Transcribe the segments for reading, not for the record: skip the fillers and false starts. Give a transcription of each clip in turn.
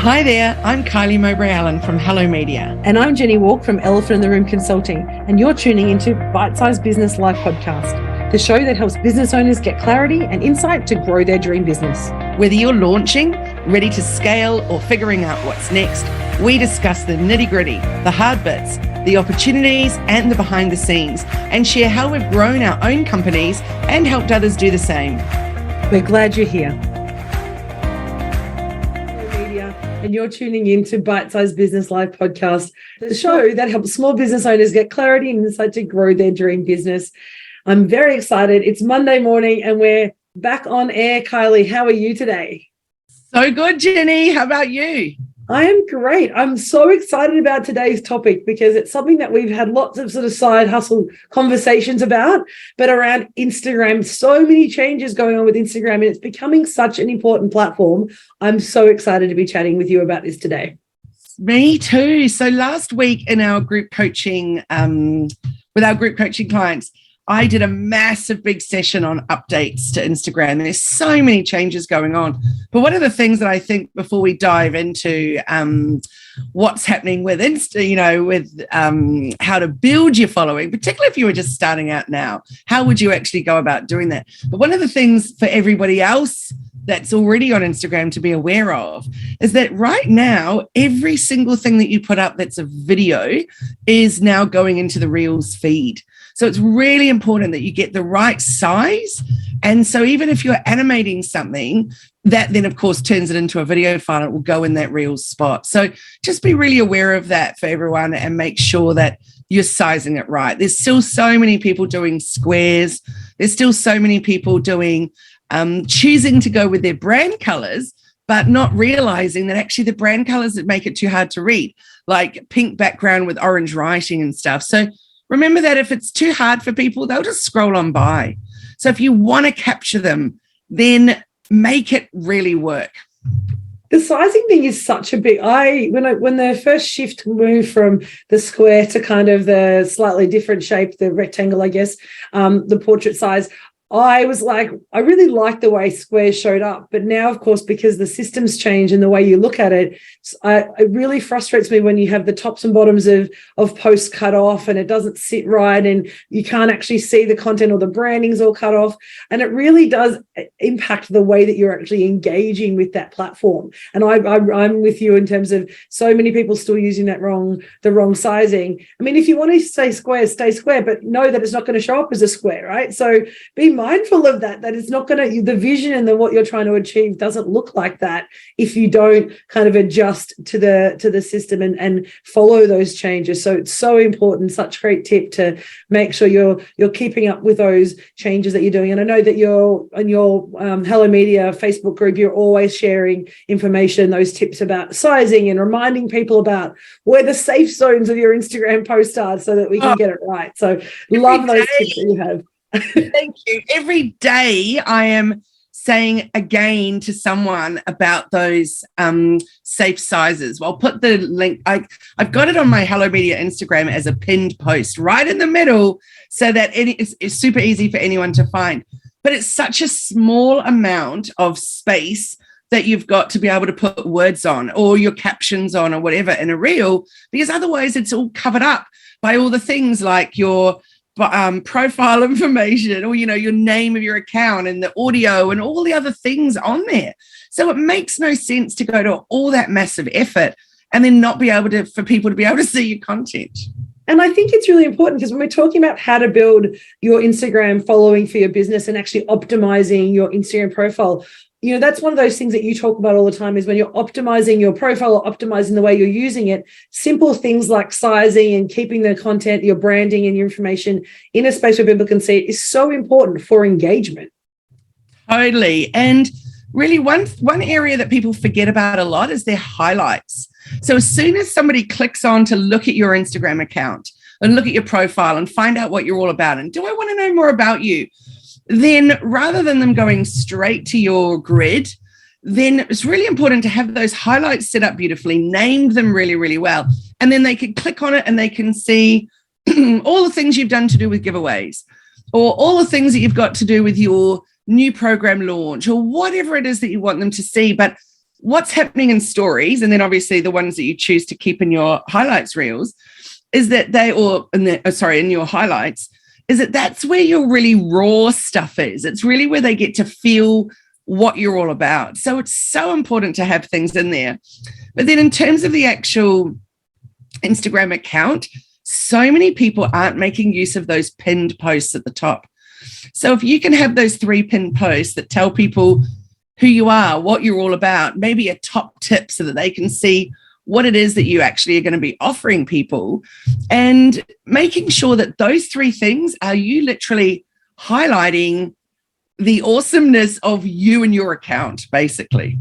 Hi there, I'm Kylie Mowbray-Allen from Hello Media. And I'm Jenni Walke from Elephant in the Room Consulting, and you're tuning into Bite-Sized Business Live Podcast, the show that helps business owners get clarity and insight to grow their dream business. Whether you're launching, ready to scale, or figuring out what's next, we discuss the nitty-gritty, the hard bits, the opportunities, and the behind the scenes, and share how we've grown our own companies and helped others do the same. We're glad you're here. And you're tuning in to Bite-Sized Business Live Podcast, the show that helps small business owners get clarity and insight to grow their dream business. I'm very excited. It's Monday morning and we're back on air. Kylie, how are you today? So good, Jenny. How about you? I am great. I'm so excited about today's topic because it's something that we've had lots of sort of side hustle conversations about, but around Instagram, so many changes going on with Instagram and it's becoming such an important platform. I'm so excited to be chatting with you about this today. Me too. So last week in our group coaching, with our group coaching clients, I did a massive big session on updates to Instagram. There's so many changes going on. But one of the things that I think before we dive into what's happening with Insta, with how to build your following, particularly if you were just starting out now, how would you actually go about doing that? But one of the things for everybody else that's already on Instagram to be aware of is that right now, every single thing that you put up that's a video is now going into the Reels feed. So it's really important that you get the right size. And so even if you're animating something, that then, of course, turns it into a video file, it will go in that Reels spot. So just be really aware of that for everyone and make sure that you're sizing it right. There's still so many people doing squares. There's still so many people doing choosing to go with their brand colors, but not realizing that actually the brand colors that make it too hard to read, like pink background with orange writing and stuff. So remember that if it's too hard for people, they'll just scroll on by. So if you want to capture them, then make it really work. The sizing thing is such a big. When the first shift moved from the square to kind of the slightly different shape, the rectangle, I guess, the portrait size, I was like, I really liked the way squares showed up. But now, of course, because the systems change and the way you look at it, it really frustrates me when you have the tops and bottoms of posts cut off and it doesn't sit right and you can't actually see the content or the branding's all cut off. And it really does impact the way that you're actually engaging with that platform. And I'm with you in terms of so many people still using the wrong sizing. I mean, if you want to stay square, but know that it's not going to show up as a square, right? So be mindful of that it's not going to, the vision and what you're trying to achieve doesn't look like that if you don't kind of adjust to the system and follow those changes. So it's so important, such a great tip to make sure you're keeping up with those changes that you're doing. And I know that you're in your Hello Media Facebook group, you're always sharing information, those tips about sizing and reminding people about where the safe zones of your Instagram posts are so that we can get it right. So love those tips that you have. Thank you. Every day I am saying again to someone about those safe sizes. Well, I'll put the link. I've got it on my Hello Media Instagram as a pinned post right in the middle so that it's super easy for anyone to find. But it's such a small amount of space that you've got to be able to put words on or your captions on or whatever in a reel, because otherwise it's all covered up by all the things like your profile information or, your name of your account and the audio and all the other things on there. So it makes no sense to go to all that massive effort and then not be able to, for people to be able to see your content. And I think it's really important because when we're talking about how to build your Instagram following for your business and actually optimizing your Instagram profile, that's one of those things that you talk about all the time is when you're optimizing your profile or optimizing the way you're using it, simple things like sizing and keeping the content, your branding and your information in a space where people can see it is so important for engagement. Totally. And really one area that people forget about a lot is their highlights. So as soon as somebody clicks on to look at your Instagram account and look at your profile and find out what you're all about and do I want to know more about you, then rather than them going straight to your grid, then it's really important to have those highlights set up beautifully, named them really, really well. And then they can click on it and they can see all the things you've done to do with giveaways or all the things that you've got to do with your new program launch or whatever it is that you want them to see. But what's happening in stories, and then obviously the ones that you choose to keep in your highlights reels, is that in your highlights, is that that's where your really raw stuff is. It's really where they get to feel what you're all about. So it's so important to have things in there. But then in terms of the actual Instagram account, so many people aren't making use of those pinned posts at the top. So if you can have those 3 pinned posts that tell people who you are, what you're all about, maybe a top tip so that they can see what it is that you actually are going to be offering people, and making sure that those 3 things are you literally highlighting the awesomeness of you and your account, basically.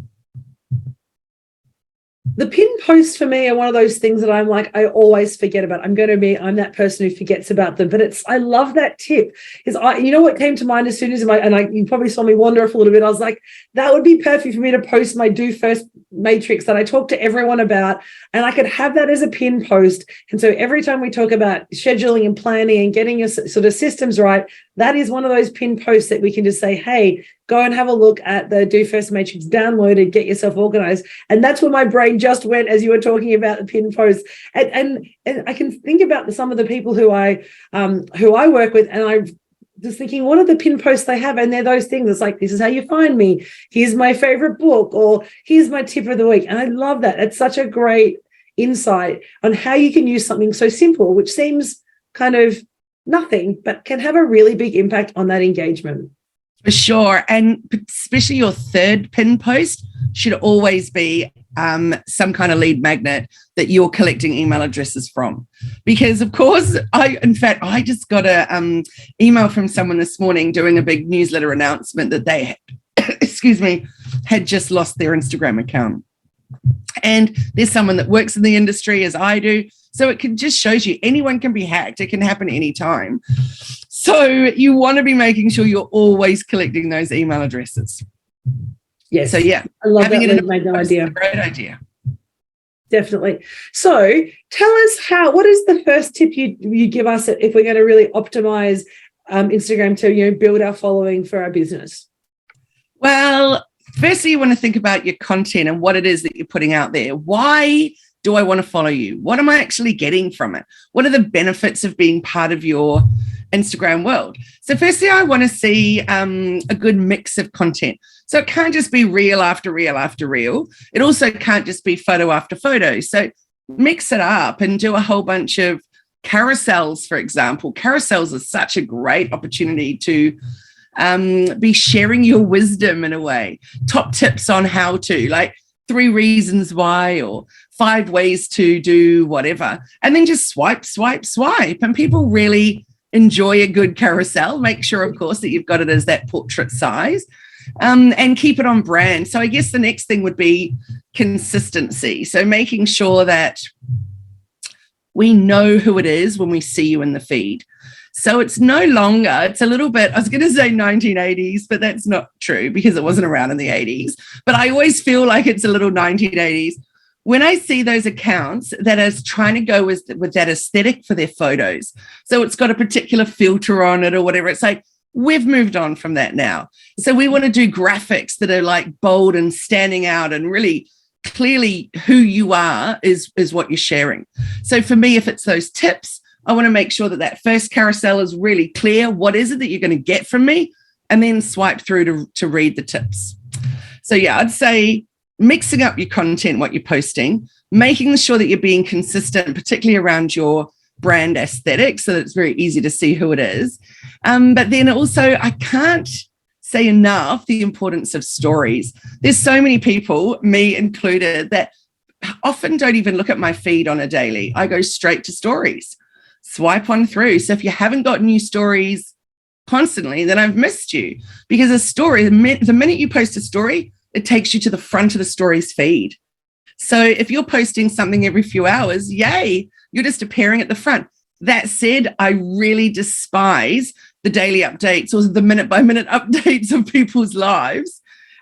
The pin posts for me are one of those things that I'm like, I always forget about. I'm that person who forgets about them. But I love that tip. You know what came to mind as soon as you probably saw me wander off a little bit. I was like, that would be perfect for me to post my Do First matrix that I talk to everyone about, and I could have that as a pin post. And so every time we talk about scheduling and planning and getting your sort of systems right, that is one of those pin posts that we can just say, hey, go and have a look at the Do First matrix, download it, get yourself organized. And that's where my brain just went as you were talking about the pin posts. And I can think about some of the people who I work with, and I'm just thinking, what are the pin posts they have? And they're those things. It's like, this is how you find me. Here's my favorite book, or here's my tip of the week. And I love that. It's such a great insight on how you can use something so simple, which seems kind of nothing, but can have a really big impact on that engagement. For sure. And especially your 3rd pin post should always be some kind of lead magnet that you're collecting email addresses from. Because, of course, I just got a email from someone this morning doing a big newsletter announcement that they had just lost their Instagram account. And there's someone that works in the industry as I do. So it just shows you anyone can be hacked. It can happen anytime. So you want to be making sure you're always collecting those email addresses. Yes. So yeah, I love that. Idea. Great idea. Definitely. So tell us what is the first tip you give us if we're going to really optimize Instagram to build our following for our business? Well, firstly, you want to think about your content and what it is that you're putting out there. Why do I want to follow you? What am I actually getting from it? What are the benefits of being part of your Instagram world? So firstly, I want to see a good mix of content. So it can't just be reel after reel after reel. It also can't just be photo after photo. So mix it up and do a whole bunch of carousels, for example. Carousels are such a great opportunity to be sharing your wisdom in a way. Top tips on how to, like 3 reasons why, or 5 ways to do whatever. And then just swipe. And people really enjoy a good carousel. Make sure, of course, that you've got it as that portrait size, and keep it on brand. So I guess the next thing would be consistency. So making sure that we know who it is when we see you in the feed. So it's no longer, it's a little bit, I was going to say 1980s, but that's not true because it wasn't around in the 80s. But I always feel like it's a little 1980s when I see those accounts that are trying to go with that aesthetic for their photos. So it's got a particular filter on it or whatever. It's like, we've moved on from that now. So we want to do graphics that are like bold and standing out and really clearly who you are is what you're sharing. So for me, if it's those tips, I want to make sure that first carousel is really clear. What is it that you're going to get from me? And then swipe through to read the tips. So yeah, I'd say mixing up your content, what you're posting, making sure that you're being consistent, particularly around your brand aesthetic, so that it's very easy to see who it is. But then also, I can't say enough the importance of stories. There's so many people, me included, that often don't even look at my feed on a daily. I go straight to stories. Swipe on through. So if you haven't got new stories constantly, then I've missed you, because a story, the minute you post a story, it takes you to the front of the stories feed. So if you're posting something every few hours, yay, you're just appearing at the front. That said, I really despise the daily updates or the minute by minute updates of people's lives.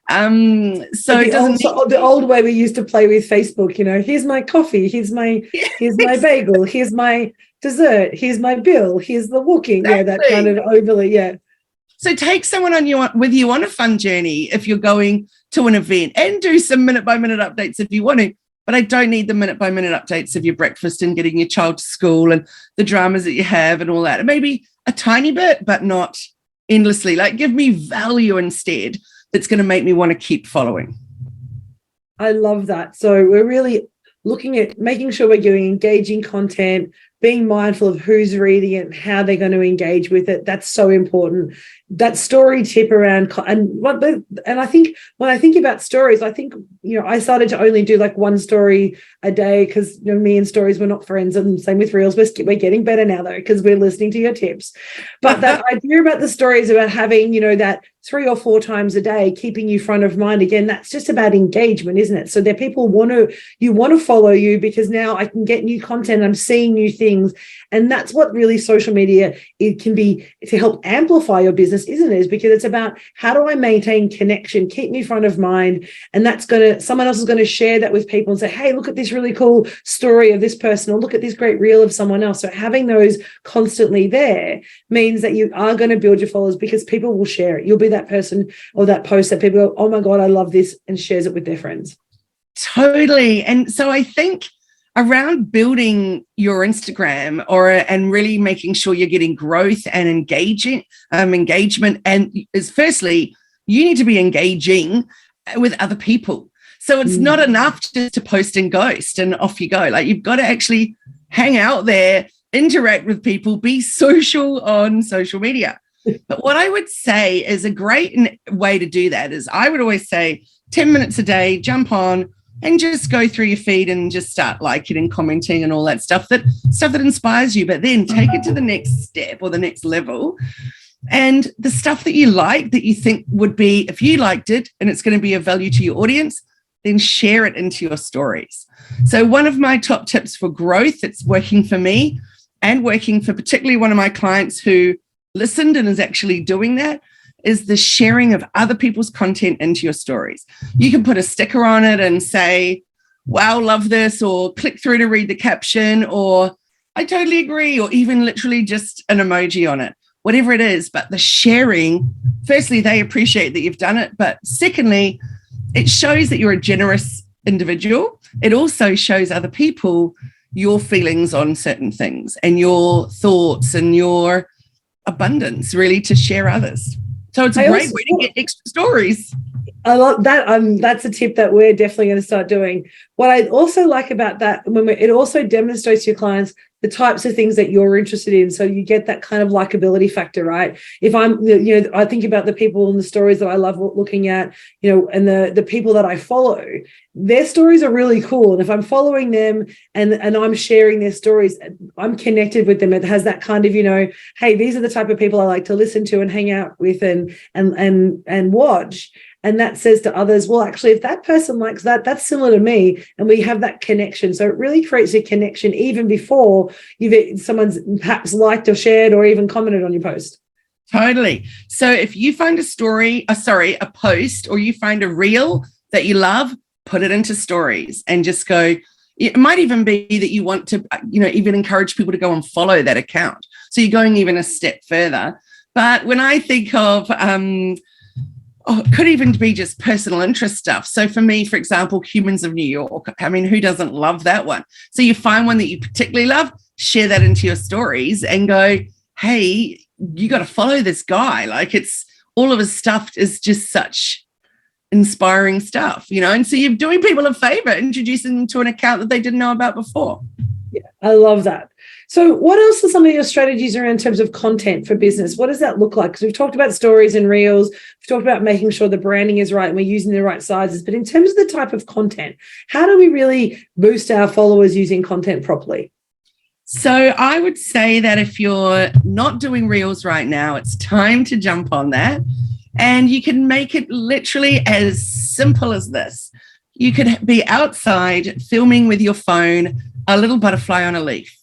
So the old way we used to play with Facebook, here's my coffee, here's my bagel, here's my dessert, here's my bill, here's the walking. Exactly. Yeah, that kind of overly, yeah. So take someone with you on a fun journey if you're going to an event, and do some minute-by-minute updates if you want to. But I don't need the minute-by-minute updates of your breakfast and getting your child to school and the dramas that you have and all that. Maybe a tiny bit, but not endlessly. Like, give me value instead that's going to make me want to keep following. I love that. So we're really looking at making sure we're doing engaging content, being mindful of who's reading it and how they're going to engage with it. That's so important. That story tip around, and I think when I think about stories, I think, I started to only do like one story a day because me and stories were not friends, and same with reels. We're getting better now though, because we're listening to your tips. But that idea about the stories about having, that 3 or 4 times a day, keeping you front of mind, again, that's just about engagement, isn't it? So that people want to follow you because now I can get new content, I'm seeing new things. And that's what really social media, it can be to help amplify your business, isn't it? Is because it's about how do I maintain connection, keep me front of mind, and someone else is going to share that with people and say, hey, look at this really cool story of this person, or look at this great reel of someone else. So having those constantly there means that you are going to build your followers because people will share it. You'll be that person or that post that people go, oh my God, I love this, and shares it with their friends. Totally. And so I think around building your Instagram and really making sure you're getting growth and engagement, and is firstly, you need to be engaging with other people. So it's not enough just to post and ghost and off you go. Like, you've got to actually hang out there, interact with people, be social on social media. But what I would say is a great way to do that is, I would always say 10 minutes a day, jump on and just go through your feed and just start liking and commenting and all that stuff that inspires you. But then take it to the next step or the next level. And the stuff that you like, that you think would be, if you liked it and it's going to be of value to your audience, then share it into your stories. So one of my top tips for growth that's working for me and working for particularly one of my clients who listened and is actually doing that is the sharing of other people's content into your stories. You can put a sticker on it and say, wow, love this, or click through to read the caption, or I totally agree, or even literally just an emoji on it, whatever it is. But the sharing, firstly, they appreciate that you've done it. But secondly, it shows that you're a generous individual. It also shows other people your feelings on certain things and your thoughts and your abundance, really, to share others. So it's a great way to get extra stories. I love that. That's a tip that we're definitely going to start doing. What I also like about that, it also demonstrates to your clients the types of things that you're interested in. So you get that kind of likability factor, right? If I think about the people and the stories that I love looking at, and the people that I follow, their stories are really cool. And if I'm following them and I'm sharing their stories, I'm connected with them. It has that kind of, hey, these are the type of people I like to listen to and hang out with and watch. And that says to others, well, actually, if that person likes that, that's similar to me. And we have that connection. So it really creates a connection even before someone's perhaps liked or shared or even commented on your post. Totally. So if you find a post, or you find a reel that you love, put it into stories and just go. It might even be that you want to, even encourage people to go and follow that account. So you're going even a step further. But when I think of, it could even be just personal interest stuff. So for me, for example, Humans of New York, I mean, who doesn't love that one? So you find one that you particularly love, share that into your stories and go, hey, you got to follow this guy. Like, it's all of his stuff is just such inspiring stuff, and so you're doing people a favor, introducing them to an account that they didn't know about before. Yeah, I love that. So what else are some of your strategies around in terms of content for business? What does that look like? Because we've talked about stories and reels. We've talked about making sure the branding is right and we're using the right sizes. But in terms of the type of content, how do we really boost our followers using content properly? So I would say that if you're not doing reels right now, it's time to jump on that. And you can make it literally as simple as this. You could be outside filming with your phone a little butterfly on a leaf.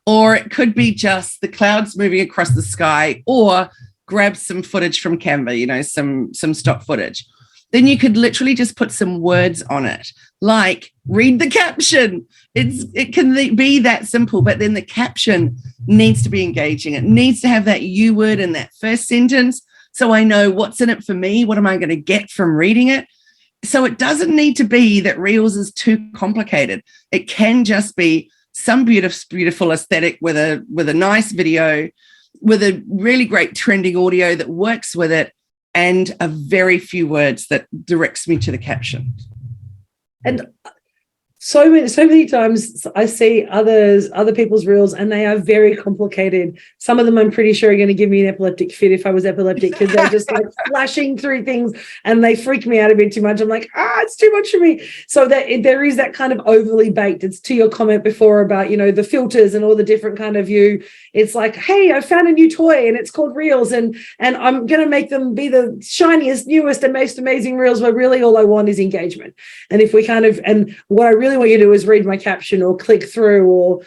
Or it could be just the clouds moving across the sky, or grab some footage from Canva, some stock footage. Then you could literally just put some words on it, like read the caption. It can be that simple, but then the caption needs to be engaging. It needs to have that you word in that first sentence so I know what's in it for me. What am I going to get from reading it? So it doesn't need to be that Reels is too complicated. It can just be some beautiful aesthetic with a nice video, with a really great trending audio that works with it, and a very few words that directs me to the caption. And so many times I see other people's reels, and they are very complicated. Some of them I'm pretty sure are going to give me an epileptic fit if I was epileptic, because they're just like flashing through things and they freak me out a bit too much. I'm like, it's too much for me. So that there is that kind of overly baked. It's to your comment before about, the filters and all the different kind of view. It's like, hey, I found a new toy and it's called Reels, and I'm going to make them be the shiniest, newest, and most amazing reels, where really all I want is engagement. And if we and what I really want you to do is read my caption or click through or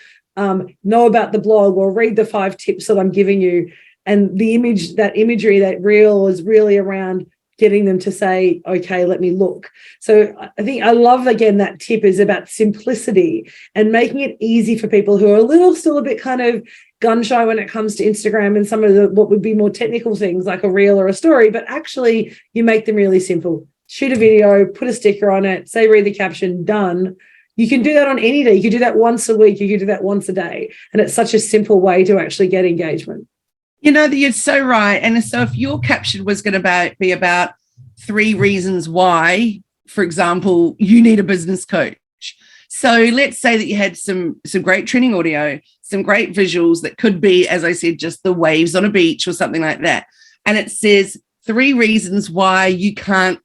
know about the blog or read the 5 tips that I'm giving you. And the imagery, that reel is really around getting them to say, okay, let me look. So I think I love, again, that tip is about simplicity and making it easy for people who are still a bit kind of gun shy when it comes to Instagram and some of what would be more technical things like a reel or a story, but actually you make them really simple. Shoot a video, put a sticker on it, say, read the caption, done. You can do that on any day. You can do that once a week. You can do that once a day. And it's such a simple way to actually get engagement. You're so right. And so if your caption was going to be about 3 reasons why, for example, you need a business coach. So let's say that you had some great training audio, some great visuals that could be, as I said, just the waves on a beach or something like that. And it says 3 reasons why you can't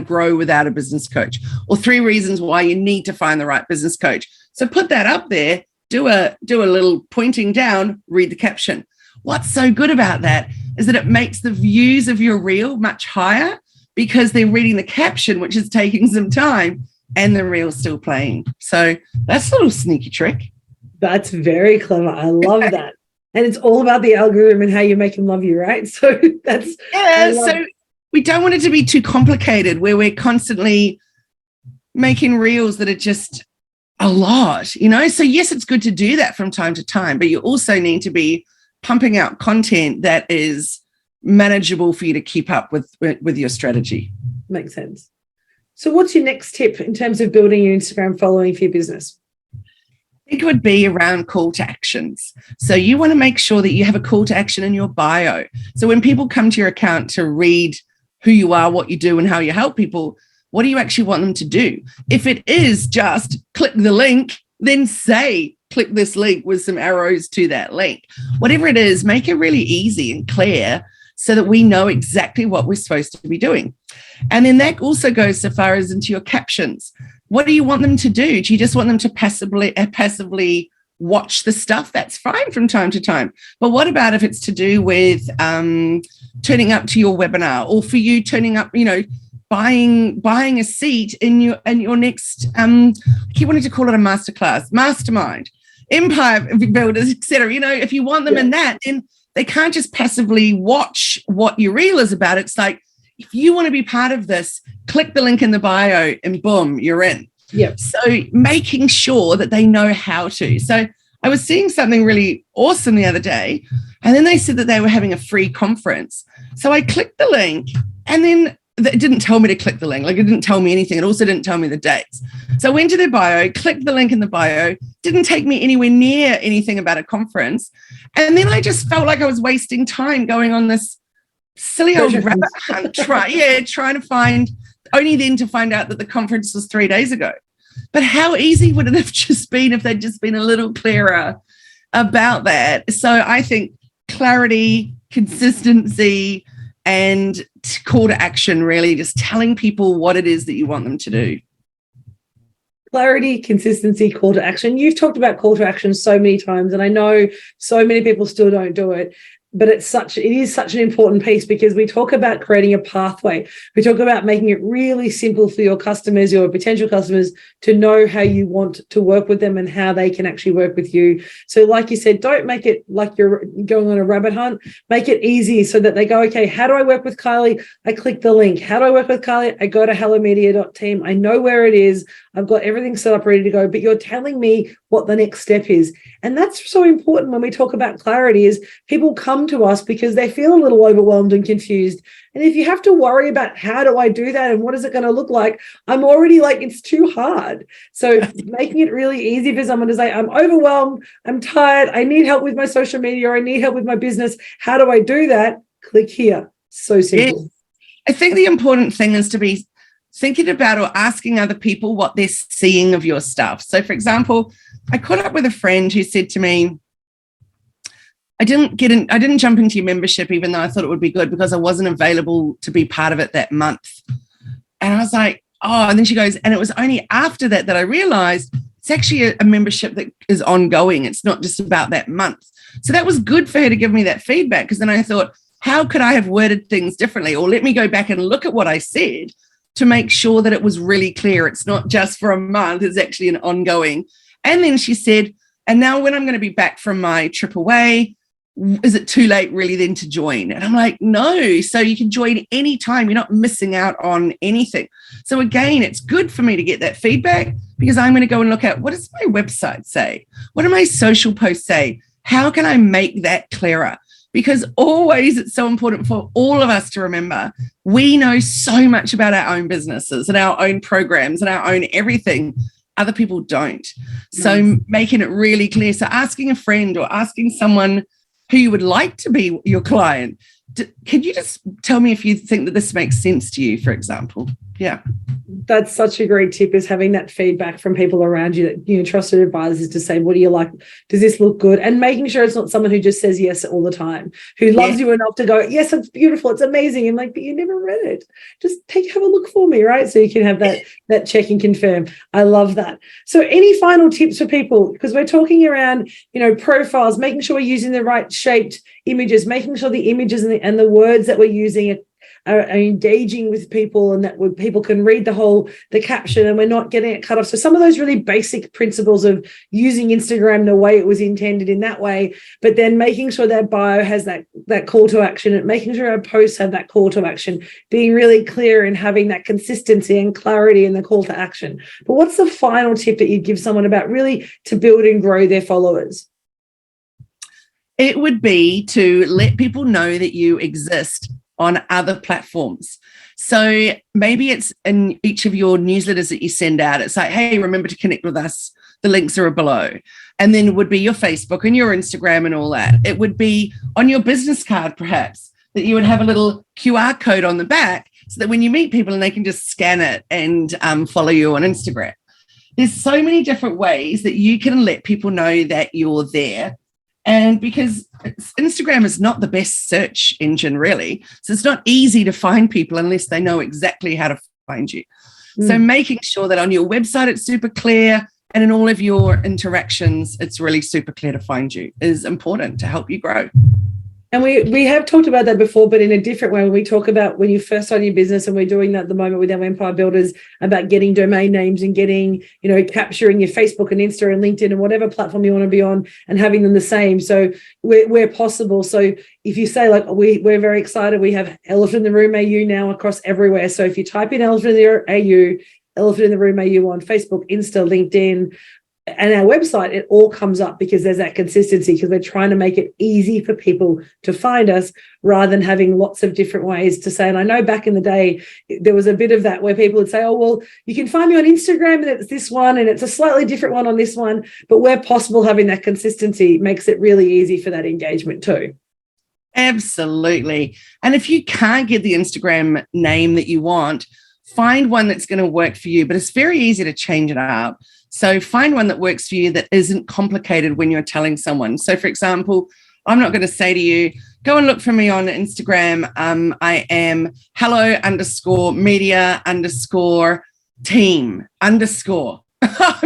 grow without a business coach, or 3 reasons why you need to find the right business coach. So put that up there, do a little pointing down, read the caption. What's so good about that is that it makes the views of your reel much higher because they're reading the caption, which is taking some time, and the reel's still playing. So that's a little sneaky trick. That's very clever. I love that. And it's all about the algorithm and how you make them love you, right? So that's... Yeah, so we don't want it to be too complicated where we're constantly making reels that are just a lot, So yes, it's good to do that from time to time, but you also need to be pumping out content that is manageable for you to keep up with your strategy. Makes sense. So what's your next tip in terms of building your Instagram following for your business? I think it would be around call to actions. So you want to make sure that you have a call to action in your bio. So when people come to your account to read who you are, what you do, and how you help people, what do you actually want them to do? If it is just click the link, then say, click this link with some arrows to that link. Whatever it is, make it really easy and clear so that we know exactly what we're supposed to be doing. And then that also goes so far as into your captions. What do you want them to do? Do you just want them to passively watch the stuff? That's fine from time to time. But what about if it's to do with turning up to your webinar, or for you turning up, buying a seat in your next, I keep wanting to call it a masterclass, mastermind, empire builders, etc. If you want them in that, then they can't just passively watch what your reel is about. It's like, if you want to be part of this, click the link in the bio and boom, you're in. Yep. So making sure that they know how to. So I was seeing something really awesome the other day, and then they said that they were having a free conference. So I clicked the link, and then it didn't tell me to click the link. Like, it didn't tell me anything. It also didn't tell me the dates. So I went to their bio, clicked the link in the bio, didn't take me anywhere near anything about a conference. And then I just felt like I was wasting time going on this silly old rabbit hunt, trying to find, only then to find out that the conference was 3 days ago. But how easy would it have just been if they'd just been a little clearer about that? So I think clarity, consistency, and call to action, really just telling people what it is that you want them to do. Clarity, consistency, call to action. You've talked about call to action so many times, and I know so many people still don't do it. But it is such an important piece, because we talk about creating a pathway. We talk about making it really simple for your customers, your potential customers, to know how you want to work with them and how they can actually work with you. So like you said, don't make it like you're going on a rabbit hunt. Make it easy so that they go, okay, how do I work with Kylie? I click the link. How do I work with Kylie? I go to hellomedia.team. I know where it is. I've got everything set up, ready to go, but you're telling me what the next step is. And that's so important when we talk about clarity, is people come to us because they feel a little overwhelmed and confused. And if you have to worry about how do I do that and what is it going to look like, I'm already like, it's too hard. So making it really easy for someone to say, I'm overwhelmed, I'm tired, I need help with my social media, or I need help with my business. How do I do that? Click here. So simple. Yes. I think the important thing is to be thinking about or asking other people what they're seeing of your stuff. So, for example, I caught up with a friend who said to me, I didn't jump into your membership even though I thought it would be good because I wasn't available to be part of it that month. And I was like, oh, and then she goes, and it was only after that I realized it's actually a membership that is ongoing. It's not just about that month. So that was good for her to give me that feedback, because then I thought, how could I have worded things differently? Or let me go back and look at what I said to make sure that it was really clear. It's not just for a month, it's actually an ongoing. And then she said, and now when I'm going to be back from my trip away, is it too late really then to join? And I'm like, no. So you can join anytime. You're not missing out on anything. So again, it's good for me to get that feedback, because I'm going to go and look at, what does my website say? What do my social posts say? How can I make that clearer? Because always it's so important for all of us to remember, we know so much about our own businesses and our own programs and our own everything. Other people don't. Nice. So making it really clear. So asking a friend or asking someone who you would like to be your client, could you just tell me if you think that this makes sense to you, for example? Yeah. That's such a great tip, is having that feedback from people around you, that, you know, trusted advisors, to say, what do you like? Does this look good? And making sure it's not someone who just says yes all the time, who loves you enough to go, yes, it's beautiful, it's amazing. And like, but you never read it. Just have a look for me, right? So you can have that check and confirm. I love that. So any final tips for people? Because we're talking around, you know, profiles, making sure we're using the right shaped images, making sure the images and the words that we're using are engaging with people, and that people can read the caption and we're not getting it cut off. So some of those really basic principles of using Instagram the way it was intended in that way, but then making sure that bio has that call to action, and making sure our posts have that call to action, being really clear and having that consistency and clarity in the call to action. But what's the final tip that you'd give someone about really to build and grow their followers? It would be to let people know that you exist on other platforms. So maybe it's in each of your newsletters that you send out. It's like, hey, remember to connect with us. The links are below. And then it would be your Facebook and your Instagram and all that. It would be on your business card, perhaps, that you would have a little QR code on the back, so that when you meet people and they can just scan it and follow you on Instagram. There's so many different ways that you can let people know that you're there. And because Instagram is not the best search engine, really. So it's not easy to find people unless they know exactly how to find you. So making sure that on your website it's super clear, and in all of your interactions it's really super clear to find you, is important to help you grow. And we have talked about that before, but in a different way. When we talk about when you first start your business, and we're doing that at the moment with our Empire Builders, about getting domain names and getting, you know, capturing your Facebook and Insta and LinkedIn and whatever platform you want to be on, and having them the same. So where possible. So if you say, like, we're very excited, we have Elephant in the Room AU now across everywhere. So if you type in Elephant in the AU, Elephant in the Room AU on Facebook, Insta, LinkedIn, and our website, it all comes up, because there's that consistency, because we're trying to make it easy for people to find us, rather than having lots of different ways to say. And I know back in the day, there was a bit of that where people would say, oh, well, you can find me on Instagram and it's this one, and it's a slightly different one on this one. But where possible, having that consistency makes it really easy for that engagement too. Absolutely. And if you can't get the Instagram name that you want, find one that's going to work for you. But it's very easy to change it up. So find one that works for you, that isn't complicated when you're telling someone. So, for example, I'm not going to say to you, go and look for me on Instagram. I am hello_media_team_. I'm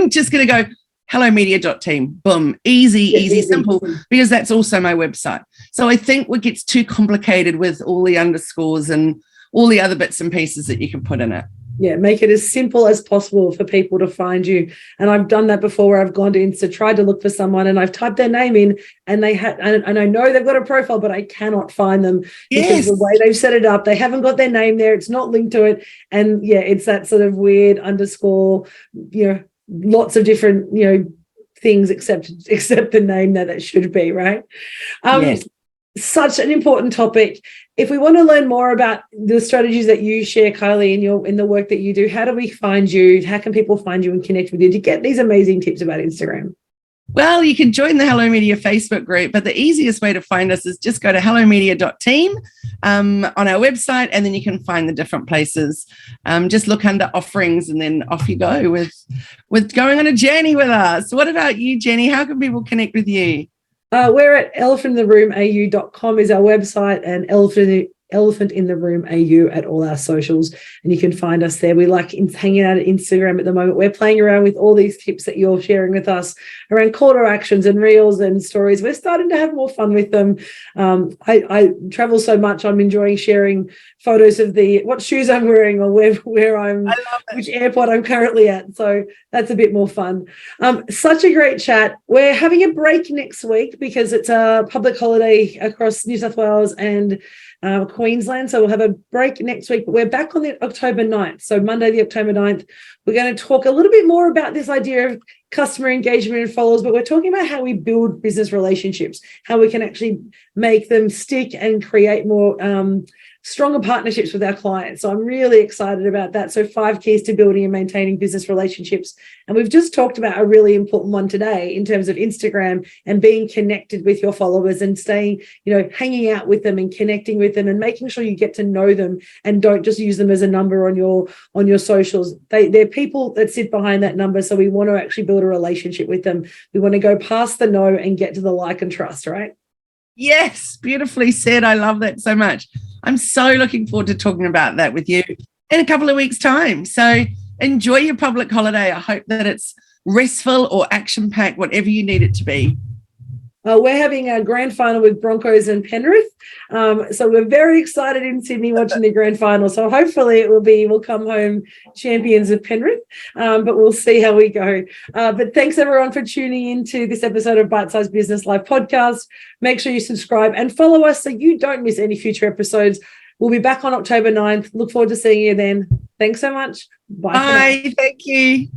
just going to go hellomedia.team. Boom. Easy, simple, because that's also my website. So I think what gets too complicated with all the underscores and all the other bits and pieces that you can put in it. Yeah, make it as simple as possible for people to find you. And I've done that before where I've gone to Insta, tried to look for someone, and I've typed their name in, and they had, and I know they've got a profile, but I cannot find them because the way they've set it up, they haven't got their name there. It's not linked to it. And yeah, it's that sort of weird underscore, lots of different, things except the name that it should be, right? Yes. Such an important topic. If we want to learn more about the strategies that you share, Kylie, in the work that you do, how do we find you? How can people find you and connect with you to get these amazing tips about Instagram? Well, you can join the Hello Media Facebook group, but the easiest way to find us is just go to hellomedia.team on our website, and then you can find the different places. Just look under offerings, and then off you go with going on a journey with us. What about you, Jenni? How can people connect with you? We're at elephantintheroomau.com is our website, and Elephant in the Room AU at all our socials, and you can find us there. We like hanging out at Instagram at the moment. We're playing around with all these tips that you're sharing with us around call to actions and reels and stories. We're starting to have more fun with them. I travel so much. I'm enjoying sharing photos of what shoes I'm wearing or where I'm, which airport I'm currently at. So that's a bit more fun. Such a great chat. We're having a break next week because it's a public holiday across New South Wales and Queensland. So we'll have a break next week, but we're back on the October 9th. So Monday, the October 9th, we're going to talk a little bit more about this idea of customer engagement and followers, but we're talking about how we build business relationships, how we can actually make them stick and create more stronger partnerships with our clients. So I'm really excited about that. So 5 keys to building and maintaining business relationships. And we've just talked about a really important one today in terms of Instagram and being connected with your followers and staying, hanging out with them and connecting with them and making sure you get to know them and don't just use them as a number on your socials. They're people that sit behind that number. So we want to actually build a relationship with them. We want to go past the know and get to the like and trust, right? Yes, beautifully said. I love that so much. I'm so looking forward to talking about that with you in a couple of weeks' time. So enjoy your public holiday. I hope that it's restful or action-packed, whatever you need it to be. We're having a grand final with Broncos and Penrith. So we're very excited in Sydney watching the grand final. So hopefully we'll come home champions of Penrith, but we'll see how we go. But thanks everyone for tuning into this episode of Bite Size Business Live podcast. Make sure you subscribe and follow us so you don't miss any future episodes. We'll be back on October 9th. Look forward to seeing you then. Thanks so much. Bye. Thank you.